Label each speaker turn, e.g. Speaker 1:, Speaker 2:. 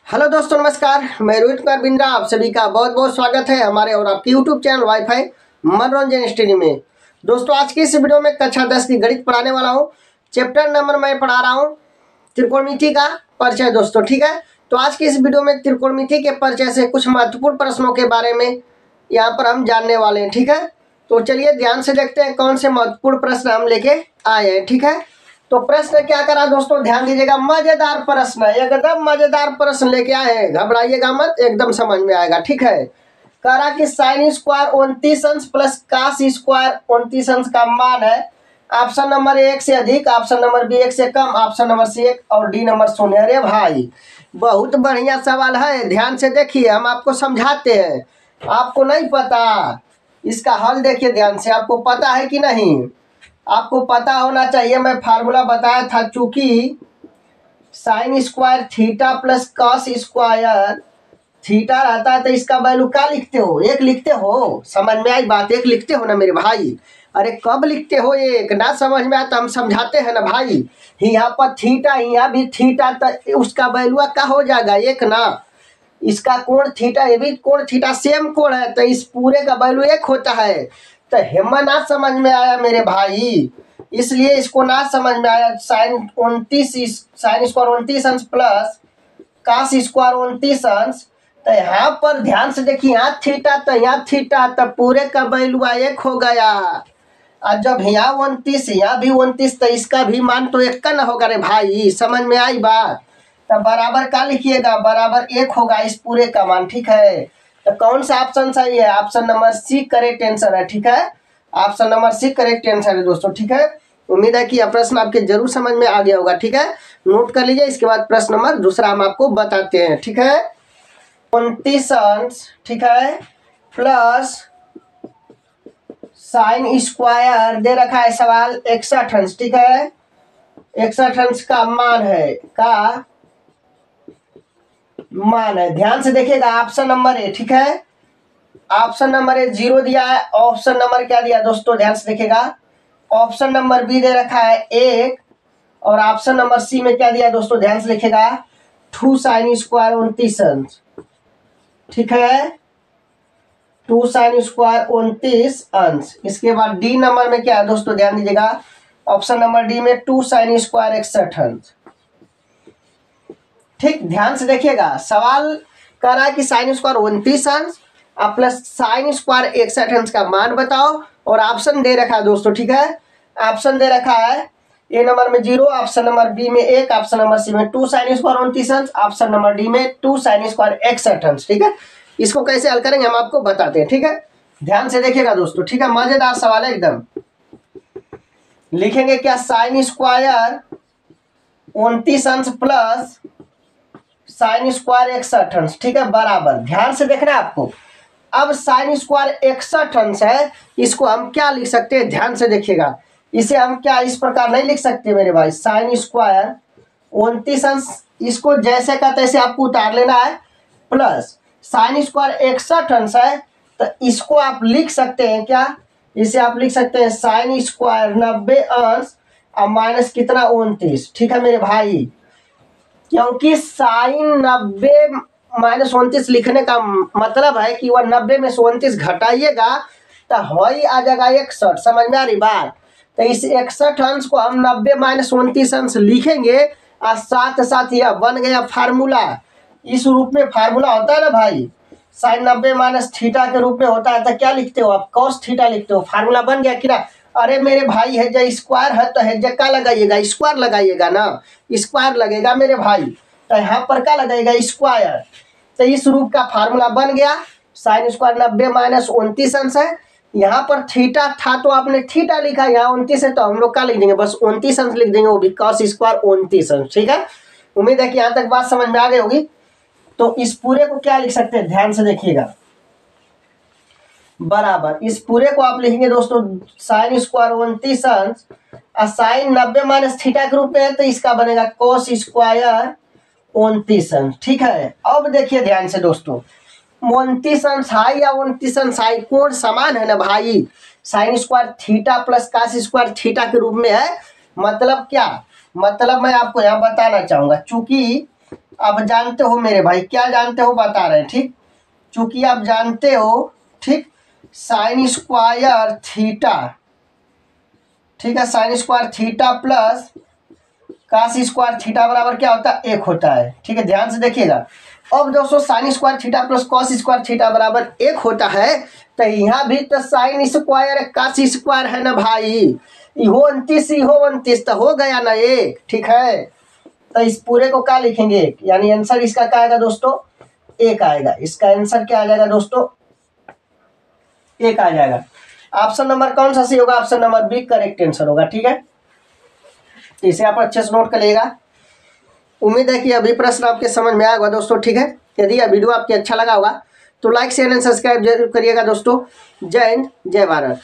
Speaker 1: Hello दोस्तों, नमस्कार। मैं रोहित कुमार बिंद्रा आप सभी का बहुत बहुत स्वागत है हमारे और आपके यूट्यूब चैनल वाईफाई मनोरंजन स्टडी में। दोस्तों, आज की इस वीडियो में कक्षा 10 की गणित पढ़ाने वाला हूं। चैप्टर नंबर मैं पढ़ा रहा हूं त्रिकोणमिति का परिचय। दोस्तों ठीक है, तो आज की इस वीडियो में त्रिकोणमिति के परिचय से कुछ महत्वपूर्ण प्रश्नों के बारे में यहाँ पर हम जानने वाले हैं। ठीक है, तो चलिए ध्यान से देखते हैं कौन से महत्वपूर्ण प्रश्न हम लेके आए हैं। ठीक है, तो प्रश्न क्या करा दोस्तों, ध्यान दीजिएगा। मजेदार प्रश्न, एकदम मजेदार प्रश्न लेके आए हैं, घबराइएगा मत, एकदम समझ में आएगा। ठीक है, करा कि साइन स्क्वायर 29 अंश प्लस कास स्क्वायर 29 अंश का मान है ऑप्शन नंबर ए 1 से अधिक, ऑप्शन नंबर बी 1 से कम, ऑप्शन नंबर सी 1 और डी नंबर 0। अरे भाई बहुत बढ़िया सवाल है, ध्यान से देखिए, हम आपको समझाते हैं। आपको नहीं पता इसका हल, देखिए ध्यान से, आपको पता है कि नहीं, आपको पता होना चाहिए। मैं फार्मूला बताया था, चूंकि sign square theta plus cos square theta रहता है तो इसका वैल्यू क्या लिखते हो, एक लिखते हो। समझ में आई बात, एक लिखते हो ना मेरे भाई। अरे कब लिखते हो, एक ना समझ में आया तो हम समझाते हैं ना भाई। यहाँ पर थीटा, यहाँ भी थीटा, तो उसका वैल्यू क्या हो जाएगा, एक ना। इसका कोण थीटा, ये भी कोण थीटा, सेम कोण है, तो इस पूरे का वैल्यू एक होता है। तो हेमा ना समझ में आया मेरे भाई, इसलिए इसको ना समझ में आया। साइन स्क्वायर 29 अंश प्लस कास स्क्वायर 29 अंश, तो यहाँ पर ध्यान से देखिए, यहाँ थीटा तो यहाँ थीटा, तो पूरे का वैल्यू एक हो गया। और जब यहाँ 29 यहाँ भी 29, तो इसका भी मान तो एक का ना होगा रे भाई। समझ में आई बात, तो बराबर का लिखिएगा, बराबर एक होगा इस पूरे का मान। ठीक है, तो कौन सा ऑप्शन सही है, option number C correct answer है। ठीक है, option number C correct answer है दोस्तों। ठीक है, उम्मीद है कि यह प्रश्न आपके जरूर समझ में आ गया होगा। ठीक है, नोट कर लीजिए। इसके बाद प्रश्न नंबर दूसरा हम आपको बताते हैं। ठीक है, 29 अंश, ठीक है, प्लस साइन स्क्वायर दे रखा है सवाल 61 अंश। ठीक है, 61 अंश का मान है, का मान है। ध्यान से देखिएगा, ऑप्शन नंबर ए, ठीक है, ऑप्शन नंबर ए 0 दिया है। ऑप्शन नंबर क्या दिया दोस्तों, ध्यान से देखिएगा, ऑप्शन नंबर बी दे रखा है 1, और ऑप्शन नंबर सी में क्या दिया दोस्तों, ध्यान से देखिएगा, 2 साइन स्क्वायर 29 अंश। ठीक है, 2 साइन स्क्वायर 29 अंश। इसके बाद डी नंबर में क्या है दोस्तों, ध्यान दीजिएगा, ऑप्शन नंबर डी में 2 साइन स्क्वायर 61 अंश। ठीक, ध्यान से देखिएगा, सवाल कर रहा है कि साइन स्क्वायर 29 अंश और प्लस साइन स्क्वायर 61 अंश का मान बताओ, और ऑप्शन दे रखा है दोस्तों। ठीक है, ऑप्शन दे रखा है ए नंबर में 0, ऑप्शन नंबर बी में 1, ऑप्शन नंबर सी में 2 साइन स्क्वायर 29 अंश, ऑप्शन नंबर डी में 2 साइन स्क्वायर 61 अंश। ठीक है, इसको कैसे हल करेंगे हम आपको बताते हैं। ठीक है, ध्यान से देखिएगा दोस्तों। ठीक है, मजेदार सवाल है एकदम। लिखेंगे क्या, साइन स्क्वायर 29 अंश प्लस साइन स्क्वायर 61 अंश। ठीक है, बराबर, ध्यान से देखना है आपको। अब साइन स्क्वायर 61 अंश है, इसको हम क्या लिख सकते हैं, ध्यान से देखिएगा। इसे हम क्या इस प्रकार नहीं लिख सकते मेरे भाई, साइन स्क्वायर 29 अंश, इसको जैसे का तैसे आपको उतार लेना है, प्लस साइन स्क्वायर 61 अंश है, तो इसको आप लिख सकते हैं क्या, इसे आप लिख सकते हैं साइन स्क्वायर 90 अंश और माइनस कितना 29। ठीक है मेरे भाई, क्योंकि साइन 90 माइनस 29 लिखने का मतलब है कि वह 90 में से 29 घटाइएगा तो वही आ जाएगा 61। समझ में आ रही बात, तो इस 61 अंश को हम 90 माइनस 29 अंश लिखेंगे, और साथ साथ यह बन गया फार्मूला। इस रूप में फार्मूला होता है ना भाई, साइन 90 माइनस थीटा के रूप में होता है, तो क्या लिखते हो आप, कॉस थीटा लिखते हो। फार्मूला बन गया कि ना। अरे मेरे भाई, है जो स्क्वायर है तो है जो क्या लगाइएगा, स्क्वायर लगाइएगा ना, स्क्वायर लगेगा मेरे भाई, तो यहाँ पर क्या लगेगा, स्क्वायर। तो इस रूप का फार्मूला बन गया, साइन स्क्वायर 90 माइनस 29 अंश है। यहाँ पर थीटा था तो आपने थीटा लिखा, यहाँ 29 है तो हम लोग क्या लिख देंगे, बस 29 अंश लिख देंगे, वो भी कॉस स्क्वायर 29 अंश। ठीक है, उम्मीद है कि यहाँ तक बात समझ में आ गई होगी। तो इस पूरे को क्या लिख सकते हैं, ध्यान से देखिएगा, बराबर इस पूरे को आप लिखेंगे दोस्तों, साइन स्क्वायर 29 अंश और साइन 90 माइनस थीटा के रूप में है, तो इसका बनेगा कोस स्क्वायर 29 अंश। ठीक है, अब देखिए ध्यान से दोस्तों, 29 अंश हाई या 29 अंश हाई, कोण समान है ना भाई। Sine square theta plus cos square theta के रूप में है। मतलब क्या, मतलब मैं आपको यहाँ बताना चाहूंगा, चूंकि आप जानते हो मेरे भाई, क्या जानते हो बता रहे हैं, ठीक। चूंकि आप जानते हो, ठीक, साइन स्क्वायर थीटा, ठीक है, sine square theta plus cos square theta बराबर क्या होता है, 1 होता है, ठीक है। ध्यान से देखिएगा। अब दोस्तों sign square theta plus cos square theta बराबर 1 होता है, तो यहाँ भी तो साइन स्क्वायर कास स्क्वायर है ना भाई, इहो 29 इहो 29 तो हो गया ना 1, ठीक है। तो इस पूरे को क्या लिखेंगे, यानी आंसर इसका क्या आएगा दोस्तों, 1 आएगा। इसका आंसर क्या आ जाएगा दोस्तों, 1 आ जाएगा। ऑप्शन नंबर कौन सा सही होगा, option number B correct answer होगा, ठीक है। इसे आप अच्छे से नोट कर लीजिएगा। उम्मीद है कि अभी प्रश्न आपके समझ में आया होगा दोस्तों, ठीक है। यदि यह वीडियो आपके अच्छा लगा होगा तो लाइक शेयर एंड सब्सक्राइब जरूर करिएगा दोस्तों। जय हिंद, जय भारत।